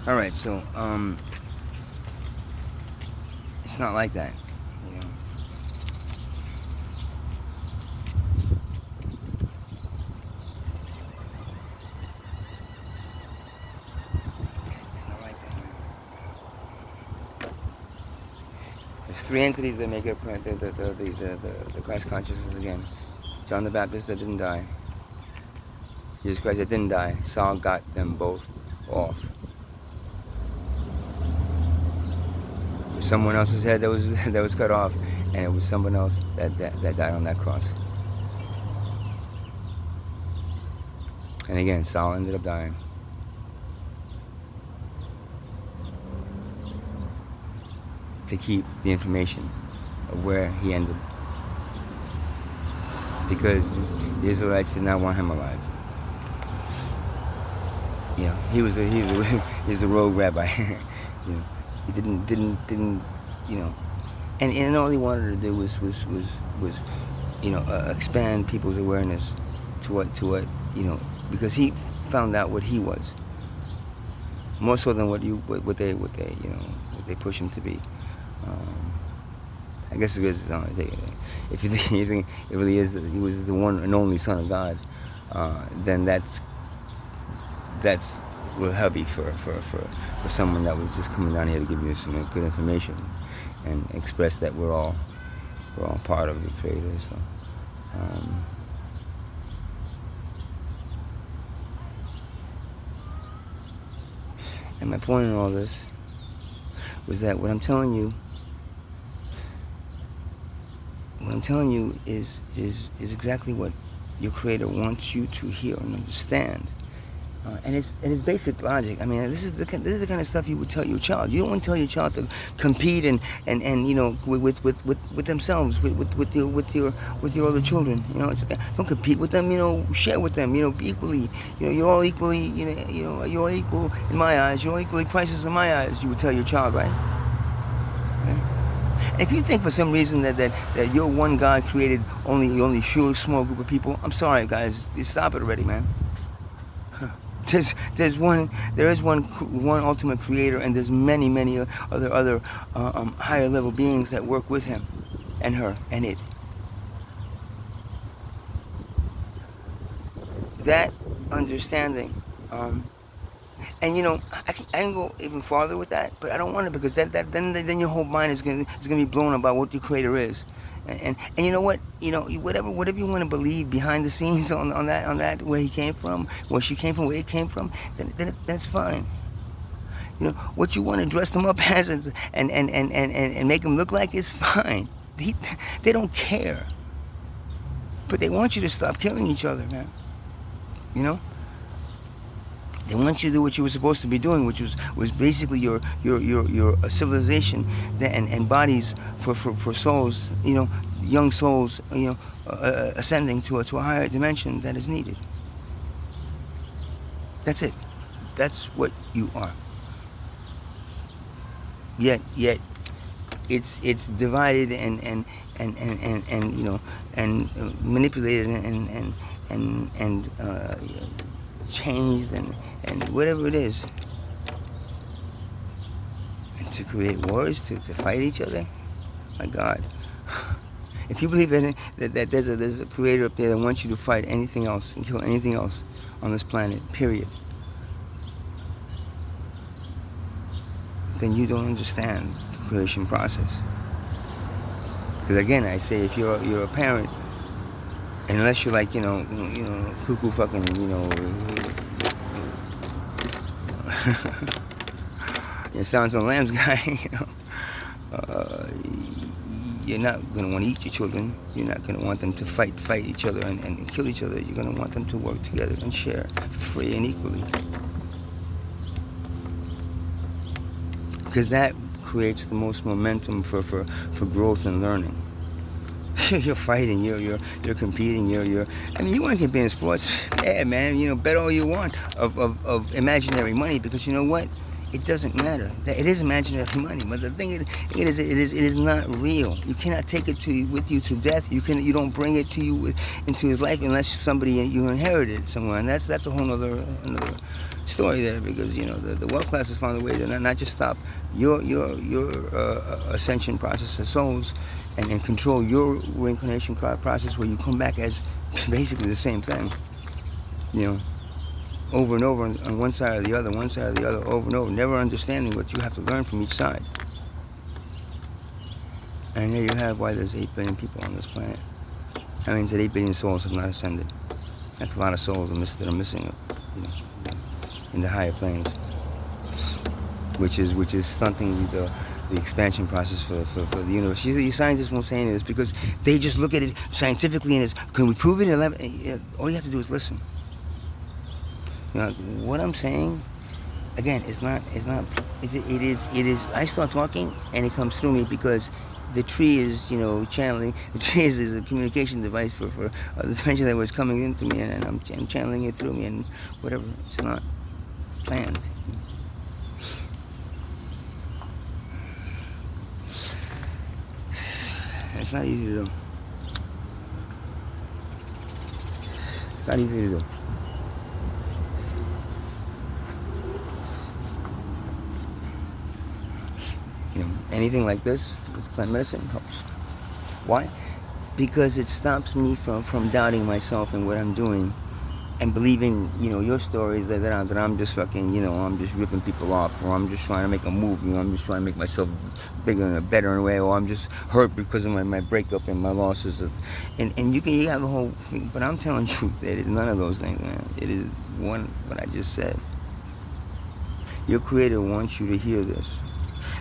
All right, so it's not like that. You know, it's not like that, man. There's three entities that make up the Christ consciousness again. John the Baptist that didn't die. Jesus Christ that didn't die. Saul got them both off. It was someone else's head that was that was cut off, and it was someone else that died on that cross. And again, Saul ended up dying. To keep the information of where he ended. Because the Israelites did not want him alive. You know, he was a rogue rabbi. You know, he didn't you know, and all he wanted to do was you know, expand people's awareness to what you know, because he found out what he was more so than what they you know, what they push him to be. I guess because if you think it really is, he was the one and only Son of God, then that's real heavy for someone that was just coming down here to give you some good information and express that we're all part of the Creator. So, and my point in all this was that what I'm telling you is exactly what your Creator wants you to hear and understand. And it's basic logic. I mean, this is the kind of stuff you would tell your child. You don't want to tell your child to compete and you know, with themselves, with your other children. You know, don't compete with them. You know, share with them. You know, equally. You know, you're all equally. You know, you're all equal in my eyes. You're all equally priceless in my eyes. You would tell your child, right? And if you think for some reason that your one God created only sure small group of people, I'm sorry, guys. Just stop it already, man. There is one ultimate creator, and there's many other higher level beings that work with him and her and it. That understanding, and you know, I can go even farther with that, but I don't want to, because then your whole mind is gonna be blown about what your creator is. And you know what, you know, whatever you want to believe behind the scenes on that, where he came from, where she came from, where it came from, then that's fine. You know, what you want to dress them up as and make them look like is fine. They don't care, but they want you to stop killing each other, man. You know, they want you to do what you were supposed to be doing, which was basically your civilization and bodies for souls, you know, young souls, you know, ascending to a higher dimension that is needed. That's it. That's what you are. Yet it's divided and you know, and manipulated and changed and whatever it is, and to create wars, to fight each other. My God. If you believe that there's a creator up there that wants you to fight anything else and kill anything else on this planet, period, then you don't understand the creation process. Because again, I say, if you're a parent, unless you're like, you know, cuckoo fucking, you know, you Silence of the Lambs guy, you know, you're not going to want to eat your children. You're not going to want them to fight each other and kill each other. You're going to want them to work together and share for free and equally. Because that creates the most momentum for growth and learning. You're fighting, you're competing, I mean, you want to compete in sports, yeah, man, you know, bet all you want of imaginary money, because you know what? it doesn't matter. It is imaginary money, but the thing it is not real. You cannot take it with you to death. You don't bring it to you into his life unless somebody you inherited it somewhere, and that's a whole another story there, because the wealth class has found a way to not just stop your ascension process of souls and control your reincarnation process, where you come back as basically the same thing, over and over on one side or the other, over and over, never understanding what you have to learn from each side. And here you have why there's 8 billion people on this planet. That means that 8 billion souls have not ascended. That's a lot of souls that are missing, in the higher planes, which is stunting the expansion process for the universe. You scientists won't say any of this because they just look at it scientifically and can we prove it? All you have to do is listen. What I'm saying, again, it is. I start talking and it comes through me because the tree is, channeling. The tree is a communication device for the dimension that was coming into me, and I'm channeling it through me, and whatever. It's not planned. It's not easy to do. It's not easy to do. Anything like this plant medicine helps. Why? Because it stops me from doubting myself and what I'm doing, and believing, your stories that I'm just fucking, I'm just ripping people off, or I'm just trying to make a move, I'm just trying to make myself bigger and better in a way, or I'm just hurt because of my breakup and my losses and you have a whole thing, but I'm telling you that it's none of those things, man. It is what I just said. Your creator wants you to hear this.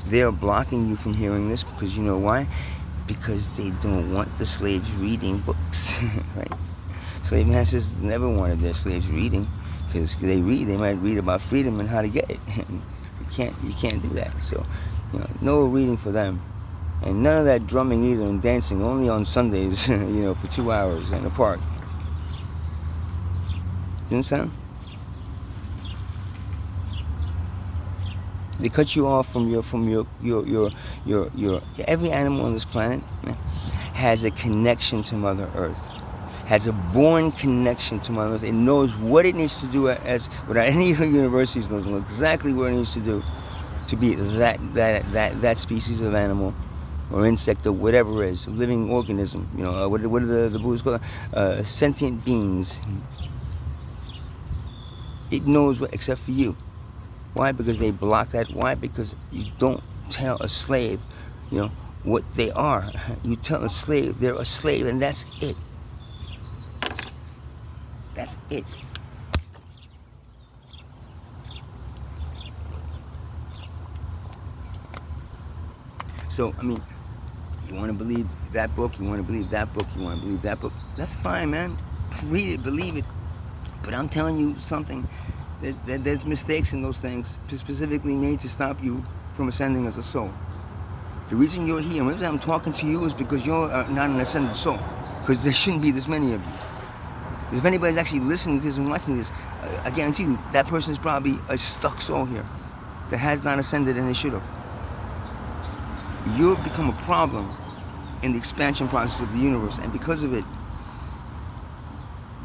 They're blocking you from hearing this because you know why? Because they don't want the slaves reading books, right? Slave masters never wanted their slaves reading, because they might read about freedom and how to get it. And you can't do that. So, no reading for them, and none of that drumming either and dancing. Only on Sundays, for 2 hours in the park. You understand? They cut you off from your every animal on this planet has a connection to Mother Earth, has a born connection to Mother Earth. It knows what it needs to do without any universities, knows exactly what it needs to do to be that species of animal or insect or whatever it is, living organism. What do the Buddhists call it? Sentient beings. It knows what, except for you. Why? Because they block that. Why? Because you don't tell a slave, what they are. You tell a slave they're a slave, and that's it. That's it. So, you want to believe that book, you want to believe that book, you want to believe that book. That's fine, man. Read it, believe it. But I'm telling you something. That there's mistakes in those things specifically made to stop you from ascending as a soul. The reason you're here, and the reason I'm talking to you, is because you're not an ascended soul. Because there shouldn't be this many of you. If anybody's actually listening to this and watching this, I guarantee you that person is probably a stuck soul here that has not ascended, and they should have. You've become a problem in the expansion process of the universe, and because of it,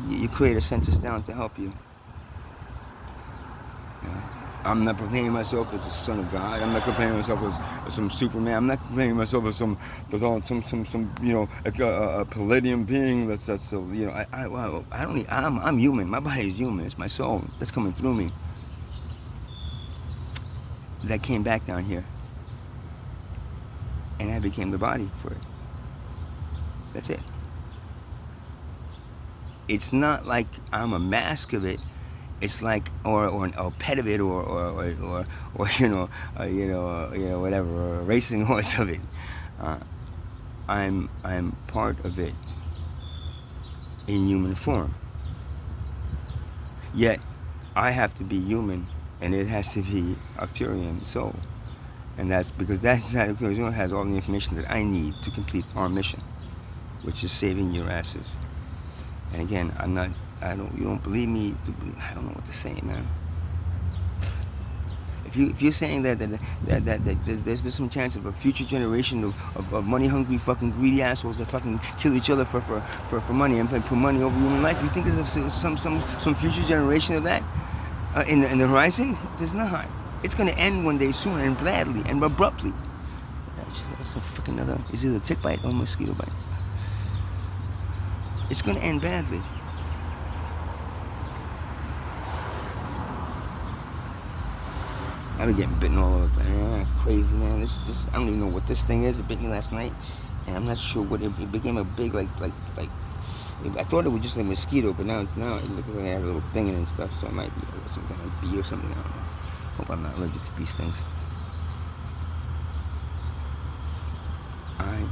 you create a sentence down to help you. I'm not proclaiming myself as a son of God. I'm not proclaiming myself as some Superman. I'm not proclaiming myself as some a Palladium being. I'm human. My body is human. It's my soul that's coming through me. That came back down here, and I became the body for it. That's it. It's not like I'm a mask of it. It's like, or a pet of it, or whatever, or a racing horse of it. I'm part of it in human form. Yet, I have to be human, and it has to be Arcturian soul, and that's because that Arcturian has all the information that I need to complete our mission, which is saving your asses. And again, you don't believe me, I don't know what to say, man. if you're saying that there's some chance of a future generation of money hungry fucking greedy assholes that fucking kill each other for money and put money over human life, you think there's some future generation of that in the horizon? There's not. It's gonna end one day soon and badly and abruptly. That's a freaking another. Is it a tick bite or a mosquito bite? It's gonna end badly. I've been getting bitten all over the place. Crazy, man. This I don't even know what this thing is. It bit me last night, and I'm not sure what it became a big like. I thought it was just a mosquito, but now it looks like it has a little thing in it and stuff. So it might be some kind of bee or something. I don't know. Hope I'm not allergic to these things. I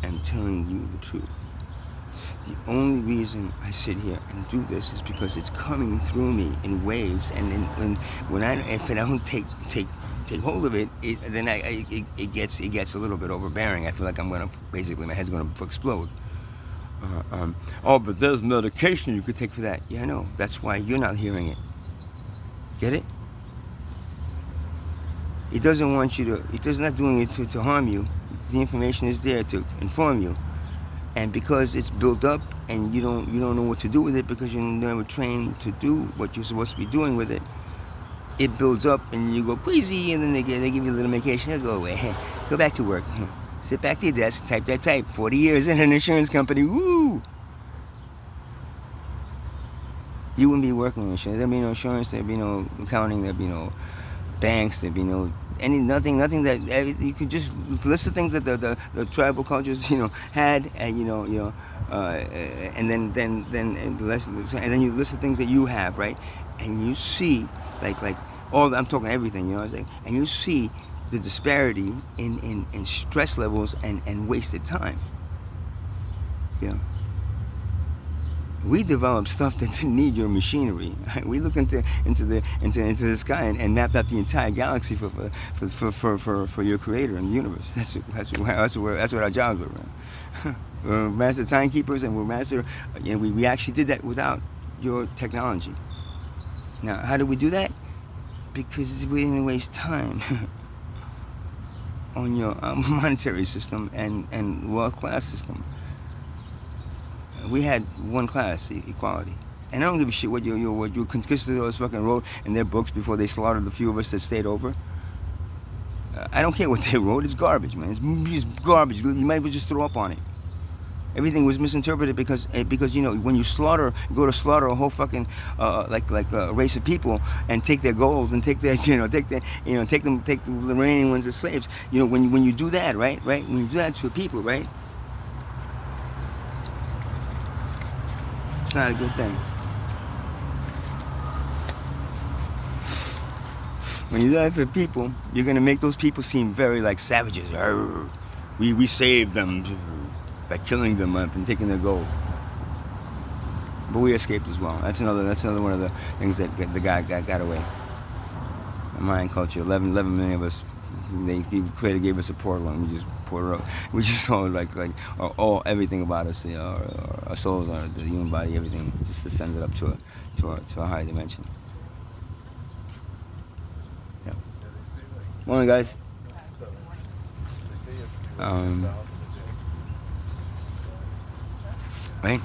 am telling you the truth. The only reason I sit here and do this is because it's coming through me in waves, and when if I don't take hold of it, then it gets a little bit overbearing. I feel like I'm gonna basically my head's gonna explode. Oh, but there's medication you could take for that. Yeah, I know. That's why you're not hearing it. Get it? It doesn't want you to. It does not doing it to harm you. The information is there to inform you. And because it's built up and you don't know what to do with it because you're never trained to do what you're supposed to be doing with it, it builds up and you go crazy, and then they give you a little medication. They'll go away. Go back to work. Sit back to your desk, type. 40 years in an insurance company. Woo! You wouldn't be working in insurance. There'd be no insurance. There'd be no accounting. There'd be no banks. There'd be no nothing that you could just list the things that the tribal cultures had, and and then you list the things that you have, right? And you see like all I'm talking everything, I was like, and you see the disparity in stress levels and wasted time. We developed stuff that didn't need your machinery. We look into the sky and mapped out the entire galaxy for your creator and the universe. That's what our jobs were. Man. We're master timekeepers, and we're master. We actually did that without your technology. Now, how did we do that? Because we didn't waste time on your monetary system and world class system. We had one class, equality. And I don't give a shit what your conquistadors fucking wrote in their books before they slaughtered the few of us that stayed over. I don't care what they wrote. It's garbage, man. It's garbage. You might as well just throw up on it. Everything was misinterpreted because when you go to slaughter a whole fucking a race of people and take their gold and take the remaining ones as slaves. When you do that, right? When you do that to people, right? It's not a good thing. When you do that for people, you're gonna make those people seem very like savages. We saved them by killing them up and taking their gold. But we escaped as well. That's another one of the things that the guy got away. The Mayan culture, 11 million of us. The creator gave us a portal, and we just poured up. We just saw all everything about us, our souls, the human body, everything just ascended up to a higher dimension. Yeah. Morning, guys. Right.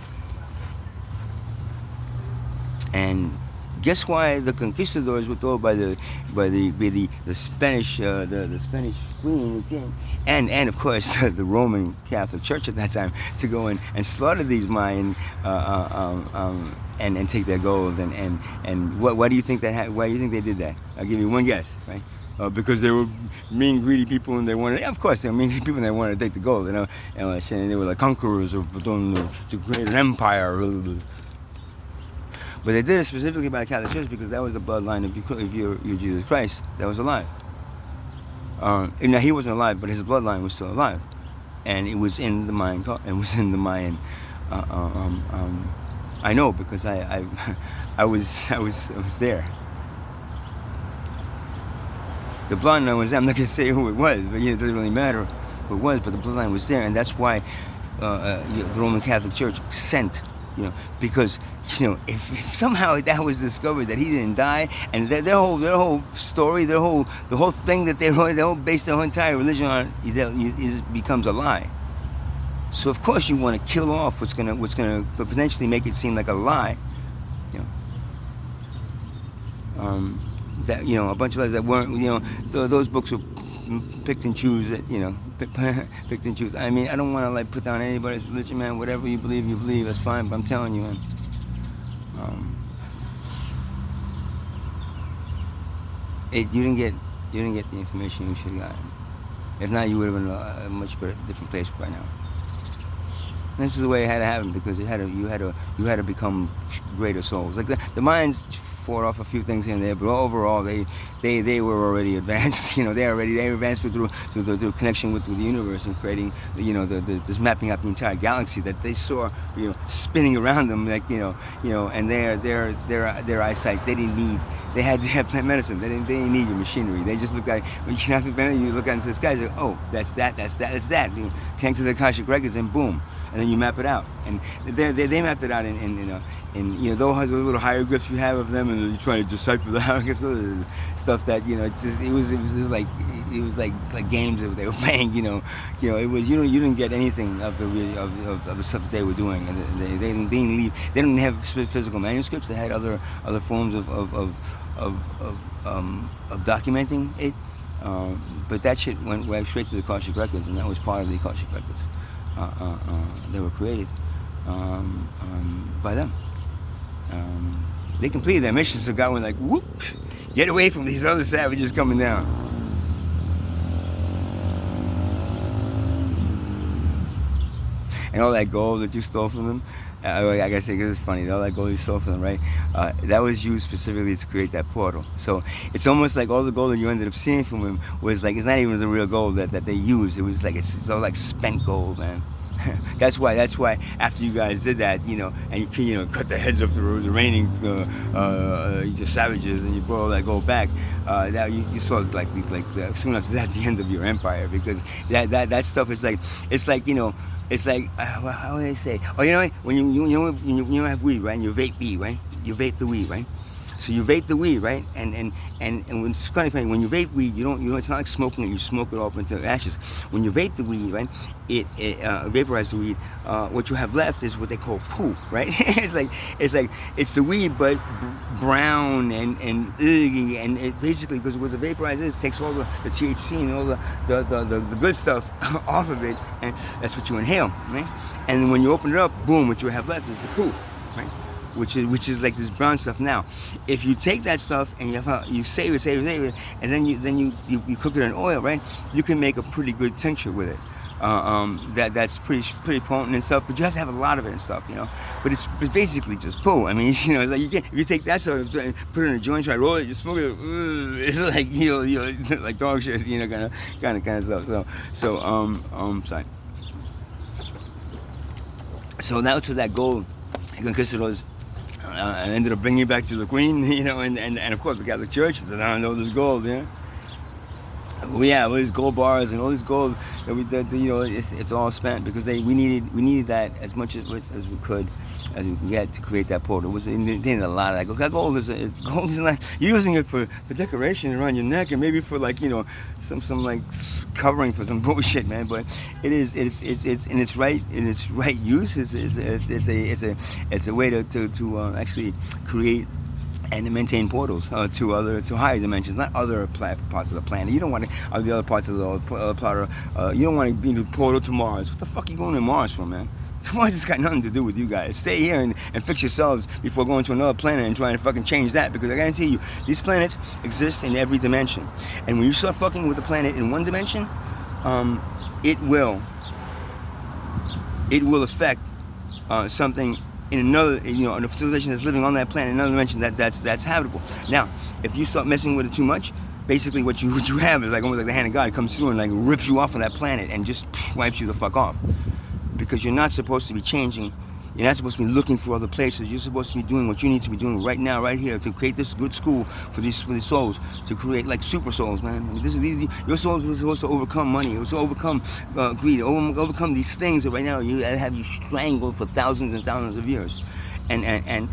And guess why the conquistadors were told by the Spanish the Spanish Queen, the king, and of course the Roman Catholic Church at that time to go in and slaughter these Mayan and take their gold and why do you think why do you think they did that? I'll give you one guess, right? Because they were mean, greedy people, and they wanted. Of course, they were mean people, and they wanted to take the gold. And they were like conquerors to create an empire. But they did it specifically by the Catholic Church because that was the bloodline of your Jesus Christ that was alive. Now he wasn't alive, but his bloodline was still alive, and it was in the Mayan. It was in the Mayan. I know because I was there. The bloodline was there. I'm not gonna say who it was, but it doesn't really matter who it was. But the bloodline was there, and that's why the Roman Catholic Church sent Because if somehow that was discovered that he didn't die, and their whole story, the whole thing that they base their whole entire religion on, it becomes a lie. So of course you want to kill off what's gonna potentially make it seem like a lie. That a bunch of lies that weren't. Those books were picked and choose. Picked and choose. I mean, I don't want to like put down anybody's religion, man. Whatever you believe. That's fine. But I'm telling you, man. You didn't get the information you should have gotten. If not, you would have been a much better, different place by now. And this is the way it had to happen, because you had to become greater souls. Like the Mayans fought off a few things here and there, but overall they were already advanced. They advanced through connection with the universe and creating this mapping out the entire galaxy that they saw spinning around them, like and their eyesight, they had to have plant medicine. They didn't need your machinery. They just looked at you look out into the sky, like, oh, that's that. Connect to the Akashic records, and boom. And then you map it out, and they mapped it out in those little hieroglyphs you have of them, and you're trying to decipher the hieroglyphs, stuff that it was like games that they were playing. It was you didn't get anything of the stuff that they were doing, and they didn't leave. They didn't have physical manuscripts. They had other forms of documenting it, but that shit went straight to the Akashic records, and that was part of the Akashic records. They were created by them. They completed their mission, so God went like, whoop, get away from these other savages coming down. And all that gold that you stole from them, I gotta say, because it's funny, all that gold you stole from them, right? That was used specifically to create that portal. So it's almost like all the gold that you ended up seeing from them was like, it's not even the real gold that they used. It was like, it's all like spent gold, man. That's why after you guys did that, and you cut the heads of the remaining savages, and you brought all that gold back, now you saw like soon after that the end of your empire, because that stuff is like, it's like how would I say? Oh, when you have weed, right? And you vape weed, right? You vape the weed, right? So you vape the weed, right? And when it's kind of funny, when you vape weed, you don't it's not like smoking it. You smoke it off into ashes. When you vape the weed, right? It vaporize the weed. What you have left is what they call poo, right? it's the weed, but brown and it basically, because what the vaporizer is, takes all the THC and all the good stuff off of it, and that's what you inhale, right? And when you open it up, boom, what you have left is the poo, right? Which is like this brown stuff. Now, if you take that stuff and you save it, and then you cook it in oil, right? You can make a pretty good tincture with it. That's pretty potent and stuff. But you have to have a lot of it and stuff, But it's basically just poo. I mean, it's like if you take that stuff and put it in a joint, try to roll it, you smoke it. It's like like dog shit, kind of stuff. So sorry. So now to that gold, you can kiss those. I ended up bringing it back to the Queen, and of course the Catholic Church said, I don't know this gold, Well, yeah, all these gold bars and all this gold that it's all spent, because we needed that as much as we could, as we can get, to create that portal. They needed a lot of that. Gold is not, you're using it for decoration around your neck, and maybe for some like covering for some bullshit, man. But it's in its right use. It's a way to actually create and maintain portals to higher dimensions, not other parts of the planet. You don't want to the other parts of the planet. You don't want to be in a portal to Mars. What the fuck are you going to Mars for, man? Mars has got nothing to do with you guys. Stay here and fix yourselves before going to another planet and trying to fucking change that, because I guarantee you, these planets exist in every dimension. And when you start fucking with the planet in one dimension, it will affect something in another, in a civilization that's living on that planet, in another dimension that's habitable. Now, if you start messing with it too much, basically what you have is like almost like the hand of God. It comes through and like rips you off of that planet and just wipes you the fuck off. Because you're not supposed to be changing You're not supposed to be looking for other places. You're supposed to be doing what you need to be doing right now, right here, to create this good school for these souls, to create like super souls, man. I mean, your souls were supposed to overcome money. It was to overcome greed, overcome these things that right now have you strangled for thousands and thousands of years, and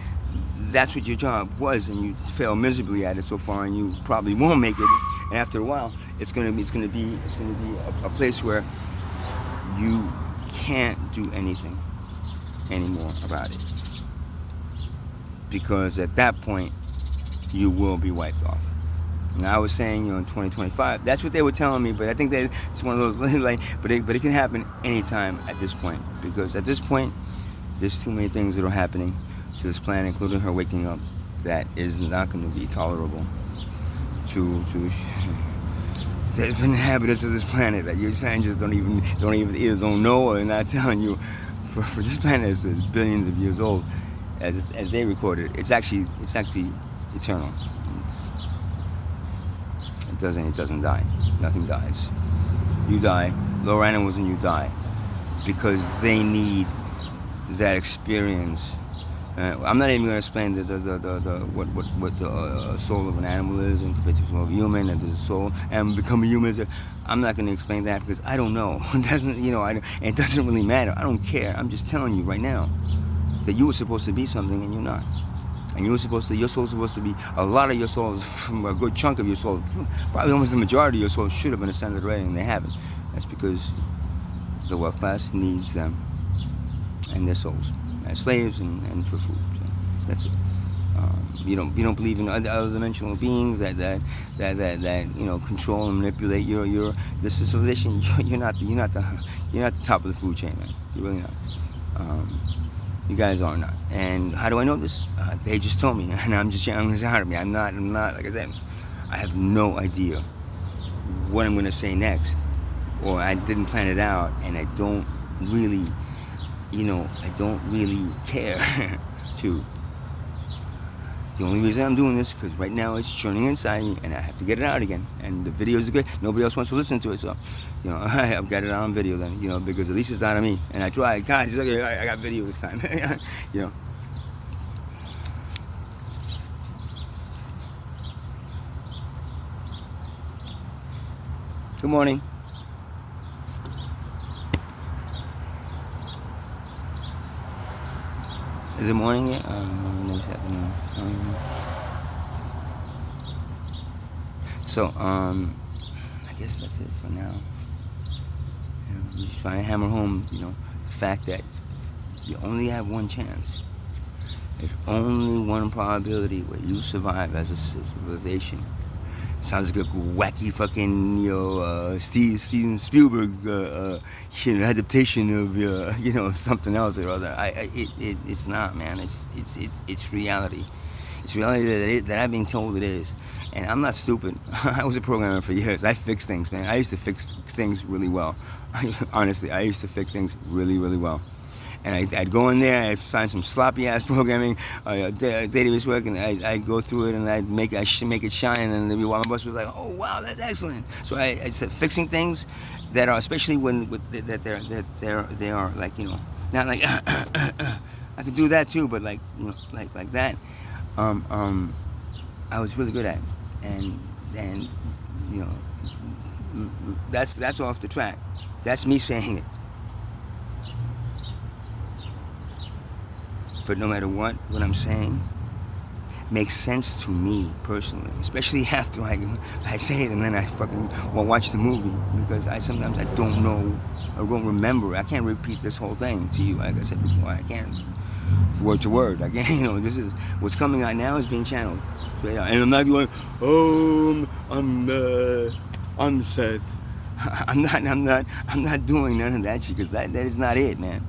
that's what your job was, and you fail miserably at it so far, and you probably won't make it. And after a while, it's gonna be a place where you can't do anything anymore about it, because at that point you will be wiped off. And I was saying, in 2025, that's what they were telling me, but I think that it's one of those like, but it can happen anytime at this point, because at this point there's too many things that are happening to this planet, including her waking up, that is not going to be tolerable to the inhabitants of this planet. That your scientists don't even either don't know or they're not telling you. For this planet is billions of years old, as they recorded. It's actually eternal. It doesn't die. Nothing dies. You die. Lower animals and you die, because they need that experience. I'm not even going to explain what the soul of an animal is and compared to the soul of a human, and there's a soul and become a human. I'm not going to explain that because I don't know. It doesn't really matter. I don't care. I'm just telling you right now that you were supposed to be something and you're not. And your soul's supposed to be, a lot of your souls, from a good chunk of your soul, probably almost the majority of your souls should have been ascended already, and they haven't. That's because the wealth class needs them and their souls as slaves and for food. So that's it. You don't believe in other dimensional beings that control and manipulate your this civilization. You're not the top of the food chain, man. You're really not. You guys are not. And how do I know this? They just told me, and I'm just channeling this out of me. I'm not, like I said, I have no idea what I'm going to say next, or I didn't plan it out, and I don't really, care to. The only reason I'm doing this is because right now it's churning inside me, and I have to get it out again. And the videos are good. Nobody else wants to listen to it, so I've got it on video then. Because at least it's out of me. And I tried. God, I got video this time. Good morning. Is it morning yet? So, I guess that's it for now. I'm just trying to hammer home, the fact that you only have one chance. There's only one probability where you survive as a civilization. Sounds like a wacky fucking, Steven Spielberg, adaptation of, something else or other. It's not, man. It's reality. It's reality that I've been told it is. And I'm not stupid. I was a programmer for years. I fix things, man. I used to fix things really well. Honestly, I used to fix things really, really well. And I'd go in there, I'd find some sloppy ass programming, database work, and I'd go through it and I'd make it shine. And then my boss was like, "Oh wow, that's excellent." So I said fixing things that are, especially when they are like, not like I could do that too, but like like that. I was really good at it. And that's off the track. That's me saying it. But no matter what I'm saying makes sense to me personally, especially after I say it and then I fucking watch the movie, because sometimes I don't know, I won't remember. I can't repeat this whole thing to you, like I said before. I can't word to word. I can't. This is what's coming out now is being channeled straight out, and I'm not going, I'm Seth. I'm not doing none of that shit, because that is not it, man.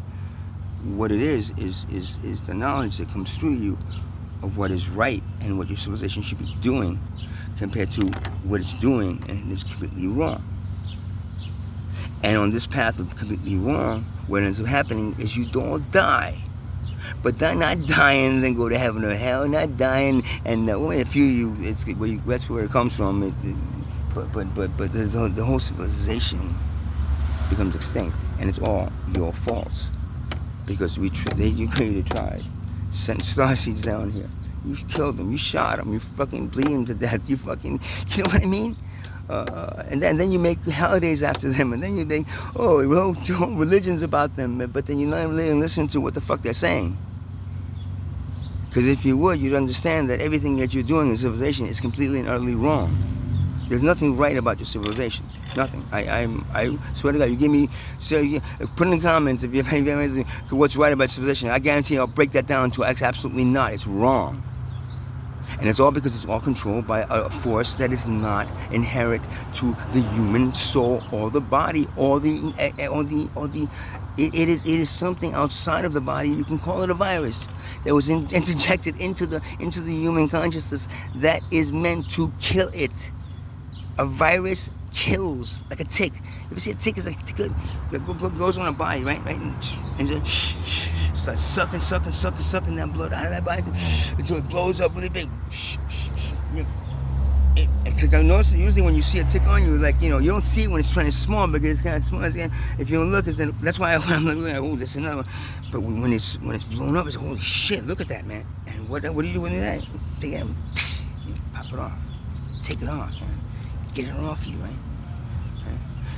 What it is the knowledge that comes through you of what is right and what your civilization should be doing compared to what it's doing, and it's completely wrong. And on this path of completely wrong, what ends up happening is you don't die. But not dying and then go to heaven or hell, not dying and only a few of you, that's where it comes from. But the whole civilization becomes extinct, and it's all your faults. because you created a tribe, sent star seeds down here. You killed them, you shot them, you fucking bleed them to death, you know what I mean? And then you make holidays after them, and then you make, religions about them, but then you're not really listening to what the fuck they're saying. Because if you would, you'd understand that everything that you're doing in civilization is completely and utterly wrong. There's nothing right about your civilization. Nothing. I swear to God, you give me, put in the comments if you have anything, what's right about civilization. I guarantee I'll break that down to absolutely not. It's wrong. And it's all because it's all controlled by a force that is not inherent to the human soul or the body it is something outside of the body. You can call it a virus that was interjected into the human consciousness that is meant to kill it. A virus kills like a tick. You ever see a tick? Is like a tick goes on a body, right? And just starts sucking that blood out of that body until it blows up really big. Because I noticed usually when you see a tick on you, like, you don't see it when it's trying to small because it's kind of small. If you don't look, that's why I'm looking at, oh, this is another one. But when it's blown up, it's holy shit, look at that, man. And what do you do with that? Take it, pop it off, take it off, man. Get it off you, right?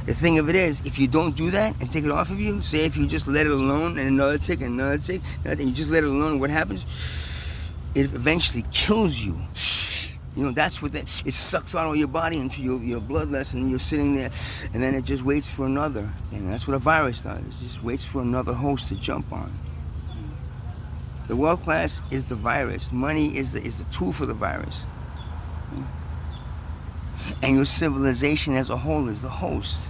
The thing of it is, if you don't do that and take it off of you, say if you just let it alone and another tick, and you just let it alone, what happens? It eventually kills you. That's what it sucks out all your body into your blood vessel, and you're sitting there, and then it just waits for another thing. That's what a virus does. It just waits for another host to jump on. The wealth class is the virus. Money is the tool for the virus. And your civilization as a whole is the host.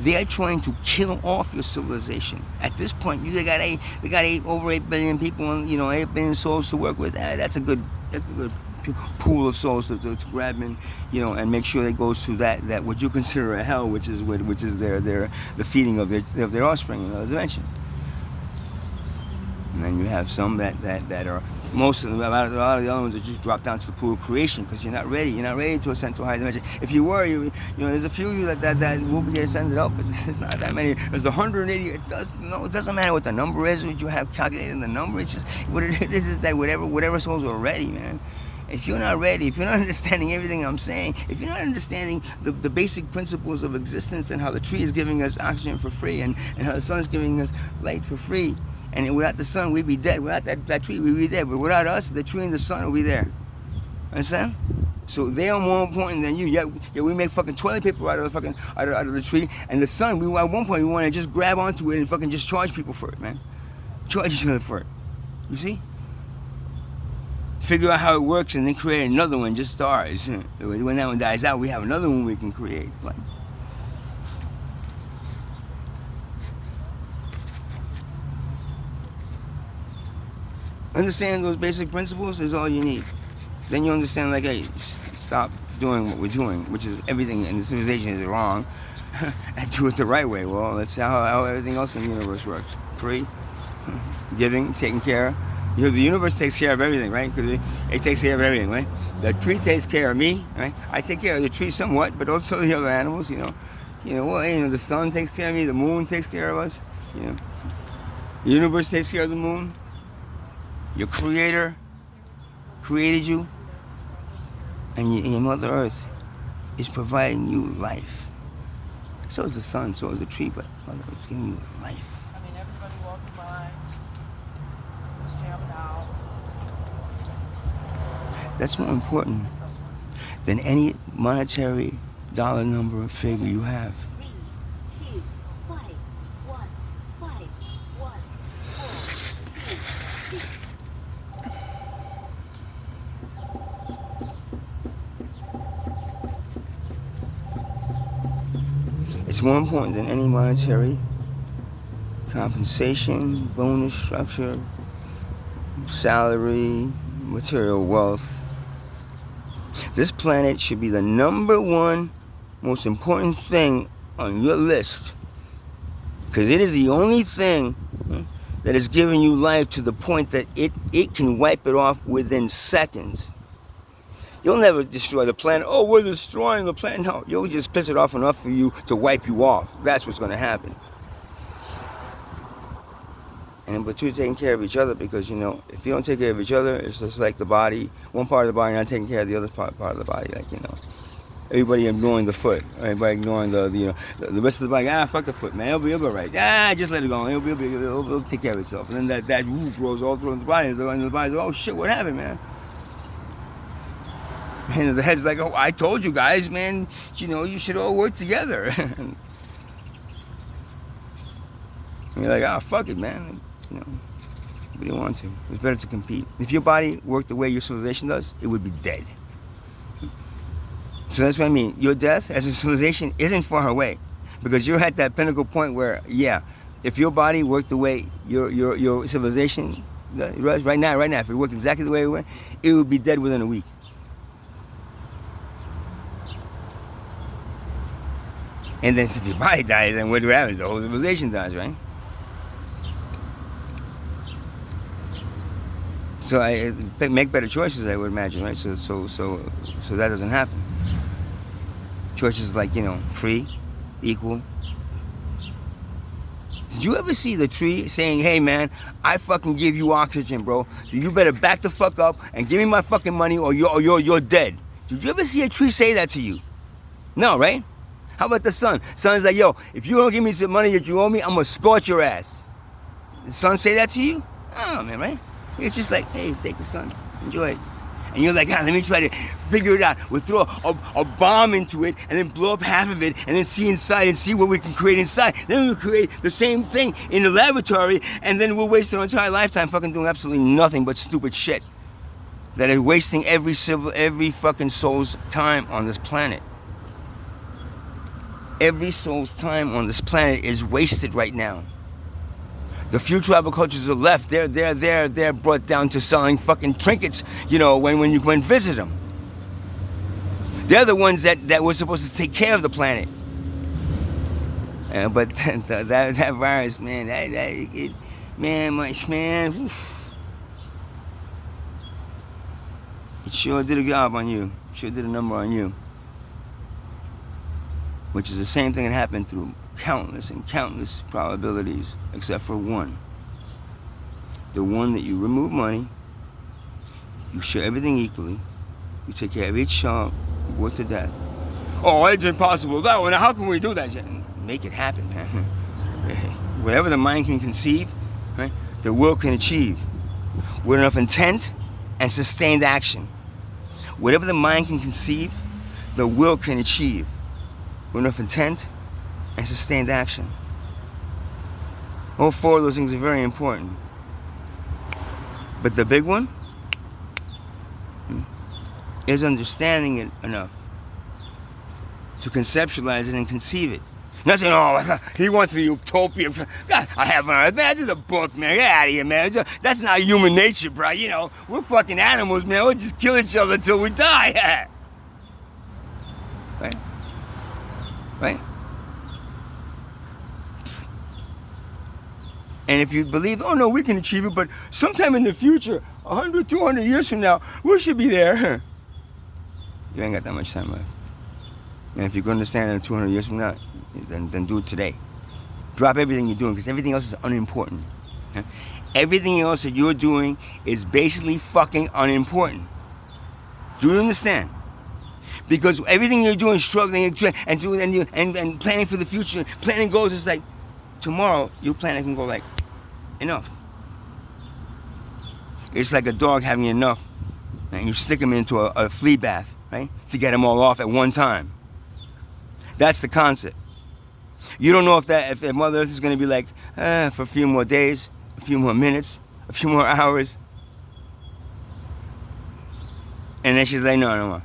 They are trying to kill off your civilization. At this point, they got over 8 billion people, and 8 billion souls to work with. That's a good pool of souls to grab in, and make sure it goes to that what you consider a hell, which is the feeding of their offspring in another dimension. And then you have some that are, most of them, a lot of the other ones are just drop down to the pool of creation because you're not ready. You're not ready to ascend to a higher dimension. If you were, there's a few of you that will be ascended up, but this is not that many. There's 180. It doesn't matter what the number is, what you have calculated the number. It's just what it is that whatever souls are ready, man. If you're not ready, if you're not understanding everything I'm saying, if you're not understanding the basic principles of existence and how the tree is giving us oxygen for free and how the sun is giving us light for free, and without the sun, we'd be dead. Without that tree, we'd be dead. But without us, the tree and the sun will be there. Understand? So they are more important than you. Yeah, we make fucking toilet paper out of the tree, and the sun. At one point we want to just grab onto it and fucking just charge people for it, man. Charge each other for it. You see? Figure out how it works, and then create another one. Just stars. When that one dies out, we have another one we can create. Like, understanding those basic principles is all you need. Then you understand, like, hey, stop doing what we're doing, which is everything in the civilization is wrong, and do it the right way. Well, that's how everything else in the universe works. Free, giving, taking care. The universe takes care of everything, right? Because it takes care of everything, right? The tree takes care of me, right? I take care of the tree somewhat, but also the other animals, the sun takes care of me, the moon takes care of us, The universe takes care of the moon. Your creator created you, and your Mother Earth is providing you life. So is the sun, so is the tree, but Mother Earth is giving you life. Everybody walking by, just jumping out. That's more important than any monetary dollar number or figure you have. It's more important than any monetary compensation, bonus structure, salary, material wealth. This planet should be the number one most important thing on your list, because it is the only thing that is giving you life to the point that it can wipe it off within seconds. You'll never destroy the planet. Oh, we're destroying the planet. No, you'll just piss it off enough for you to wipe you off. That's what's going to happen. and but two taking care of each other, because if you don't take care of each other, it's just like the body, one part of the body not taking care of the other part of the body, like everybody ignoring the foot, everybody ignoring the rest of the body. Fuck the foot, man. It'll be alright. Just let it go. It'll take care of itself. And then that root grows all through the body, and the body's like, oh shit, what happened, man? And the head's like, oh, I told you guys, man. You should all work together. And you're like, fuck it, man. We don't want to. It's better to compete. If your body worked the way your civilization does, it would be dead. So that's what I mean. Your death as a civilization isn't far away, because you're at that pinnacle point where, if your body worked the way your civilization does right now, if it worked exactly the way it went, it would be dead within a week. And then if your body dies, then what happens? The whole civilization dies, right? So I make better choices, I would imagine, right? So that doesn't happen. Choices like, free, equal. Did you ever see the tree saying, hey man, I fucking give you oxygen, bro, so you better back the fuck up and give me my fucking money or you're dead? Did you ever see a tree say that to you? No, right? How about the sun? Sun's like, yo, if you don't give me some money that you owe me, I'm gonna scorch your ass. Did the sun say that to you? Oh man, right? It's just like, hey, take the sun, enjoy it. And you're like, let me try to figure it out. We'll throw a bomb into it and then blow up half of it and then see inside and see what we can create inside. Then we'll create the same thing in the laboratory, and then we'll waste our entire lifetime fucking doing absolutely nothing but stupid shit that is wasting every fucking soul's time on this planet. Every soul's time on this planet is wasted right now. The few tribal cultures are left, they're brought down to selling fucking trinkets, when you visit them. They're the ones that were supposed to take care of the planet. But that virus, man, oof. It sure did a job on you. Sure did a number on you. Which is the same thing that happened through countless and countless probabilities, except for one. The one that you remove money, you share everything equally, you take care of each child, you work to death. Oh, it's impossible that one. How can we do that? Make it happen, man. Whatever the mind can conceive, right, the will can achieve. With enough intent and sustained action. Whatever the mind can conceive, the will can achieve. With enough intent and sustained action. All four of those things are very important. But the big one is understanding it enough to conceptualize it and conceive it. Not saying, oh, he wants the utopia. God, I have that's a book, man. Get out of here, man. That's not human nature, bro. We're fucking animals, man. We'll just kill each other until we die. Right? Right? And if you believe, oh no, we can achieve it, but sometime in the future, 100, 200 years from now, we should be there. You ain't got that much time left. And if you're going to understand that 200 years from now, then do it today. Drop everything you're doing, because everything else is unimportant. Everything else that you're doing is basically fucking unimportant. Do you understand? Because everything you're doing, struggling and planning for the future, planning goals, is like, tomorrow your planet can go like, enough. It's like a dog having enough, and you stick him into a flea bath, right, to get them all off at one time. That's the concept. You don't know if Mother Earth is going to be like, for a few more days, a few more minutes, a few more hours, and then she's like, no more.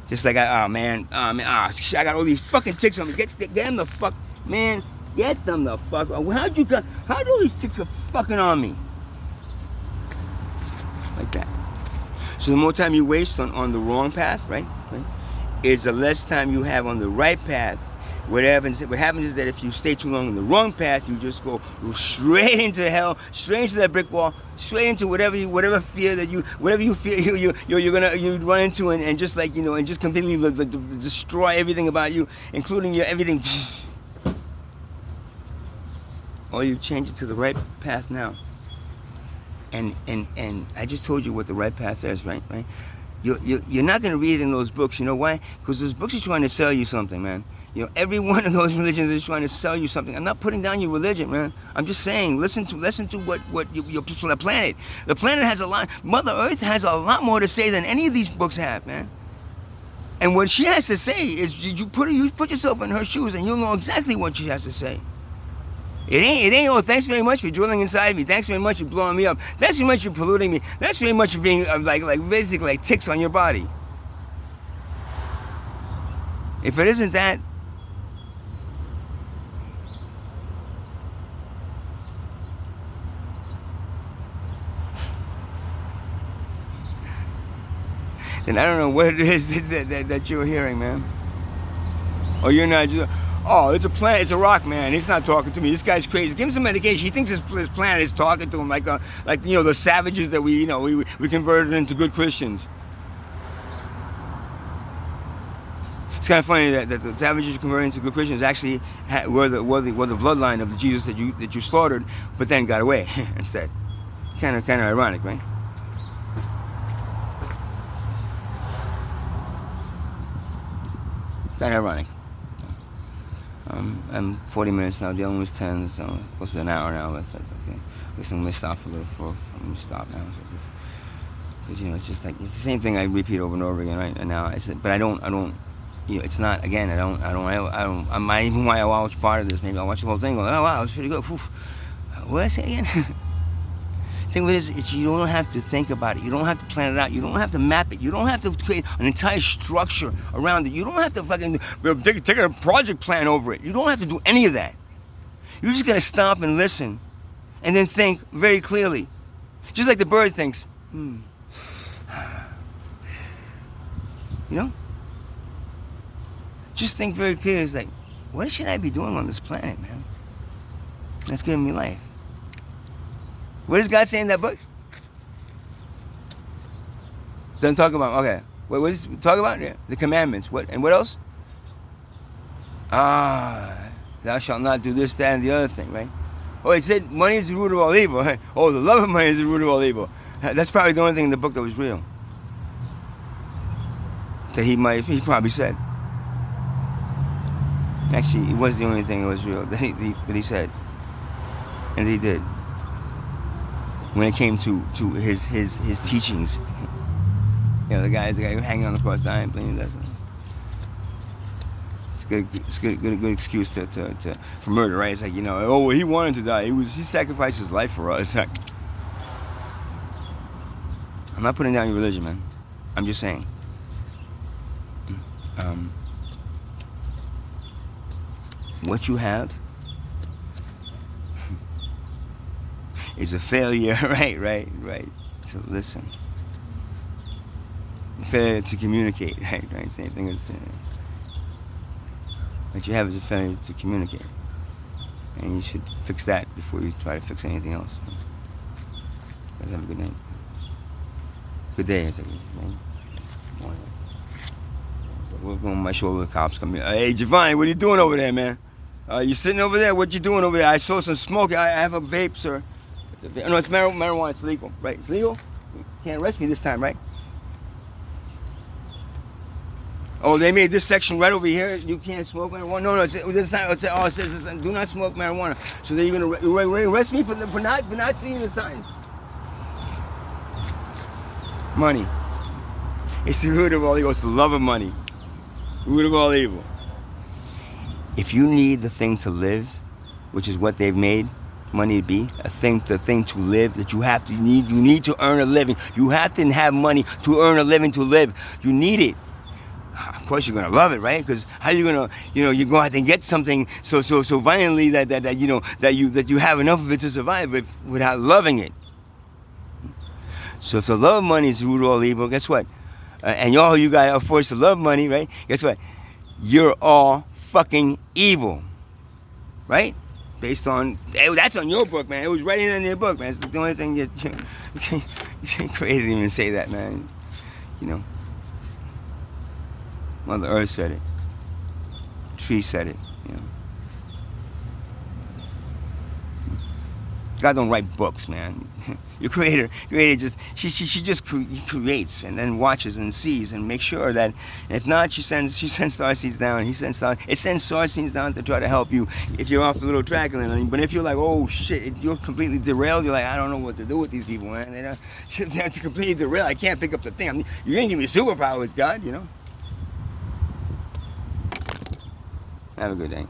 Just like, I got all these fucking ticks on me. Get them the fuck, man. Get them the fuck. How do all these ticks are fucking on me? Like that. So the more time you waste on the wrong path, right, is the less time you have on the right path. What happens is that if you stay too long on the wrong path, you just go straight into hell, straight into that brick wall, straight into whatever fear that you feel you'd run into, and just like, and just completely destroy everything about you, including your everything. or you change it to the right path now. And I just told you what the right path is, right? Right? You're not going to read it in those books. You know why? Because those books are trying to sell you something, man. You know, every one of those religions is trying to sell you something. I'm not putting down your religion, man. I'm just saying, listen to what your people, the planet. The planet has a lot. Mother Earth has a lot more to say than any of these books have, man. And what she has to say is, you put yourself in her shoes, and you'll know exactly what she has to say. It ain't, oh, thanks very much for drilling inside me. Thanks very much for blowing me up. Thanks very much for polluting me. Thanks very much for being, like basically like ticks on your body. If it isn't that, then I don't know what it is that you're hearing, man. Or you're not just, oh, it's a plant, it's a rock, man. He's not talking to me. This guy's crazy. Give him some medication. He thinks this planet is talking to him, like you know, the savages that we converted into good Christians. It's kind of funny that the savages you converted into good Christians actually were the bloodline of the Jesus that you slaughtered, but then got away instead. Kind of ironic, right? Kind of ironic. I'm 40 minutes now. The other one was 10, so close to an hour now. But okay. Listen, let me stop for a little. Let me stop now. Because you know, it's just like it's the same thing I repeat over and over again, right? And now, but I don't. You know, it's not. Again, I might even want to watch part of this. Maybe I'll watch the whole thing. Go, oh wow, it's pretty good. Whew. What did I say again? The thing with it is you don't have to think about it. You don't have to plan it out. You don't have to map it. You don't have to create an entire structure around it. You don't have to fucking take a project plan over it. You don't have to do any of that. You're just gonna stop and listen, and then think very clearly, just like the bird thinks. You know, just think very clearly. It's like, what should I be doing on this planet, man? That's giving me life. What does God say in that book? Doesn't talk about, okay. What does it talk about? Yeah. The commandments. What else? Thou shalt not do this, that, and the other thing, right? Oh, it said money is the root of all evil. Oh, the love of money is the root of all evil. That's probably the only thing in the book that was real. That he probably said. Actually, it was the only thing that was real that he said. And that he did. When it came to his teachings, you know, the guy hanging on the cross, dying, blaming that. It's good excuse for murder, right? It's like, you know, oh, well, he wanted to die. He sacrificed his life for us. I'm not putting down your religion, man. I'm just saying. What you have is a failure, right, to listen. Failure to communicate, right, same thing as what you have is a failure to communicate. And you should fix that before you try to fix anything else. Guys, have a good night. Good day, I think. We're going on my shoulder, the cops come in. Hey, Giovanni, what are you doing over there, man? You sitting over there? What you doing over there? I saw some smoke. I have a vape, sir. No, it's marijuana. It's legal, right? It's legal. You can't arrest me this time, right? Oh, they made this section right over here. You can't smoke marijuana. No, this sign. It says do not smoke marijuana. So then you're gonna arrest me for not seeing the sign. Money. It's the root of all evil. It's the love of money. The root of all evil. If you need the thing to live, which is what they've made money to be, the thing to live, that you need to earn a living. You have to have money to earn a living to live. You need it. Of course you're gonna love it, right? Because how you gonna, you go out and get something so violently that you have enough of it to survive without loving it. So if the love of money is the root of all evil, guess what? And you guys are forced to love money, right? Guess what? You're all fucking evil, right? Based on, that's on your book, man. It was right in your book, man. It's the only thing you created didn't even say that, man. You know, Mother Earth said it. Tree said it. You know, God don't write books, man. Your creator just she just creates and then watches and sees and makes sure that if not, she sends starseeds down. It sends starseeds down to try to help you if you're off the little track. But if you're like, oh shit, you're completely derailed. You're like, I don't know what to do with these people, man. They're completely derailed. I can't pick up the thing. You ain't even superpowers, God. Have a good day.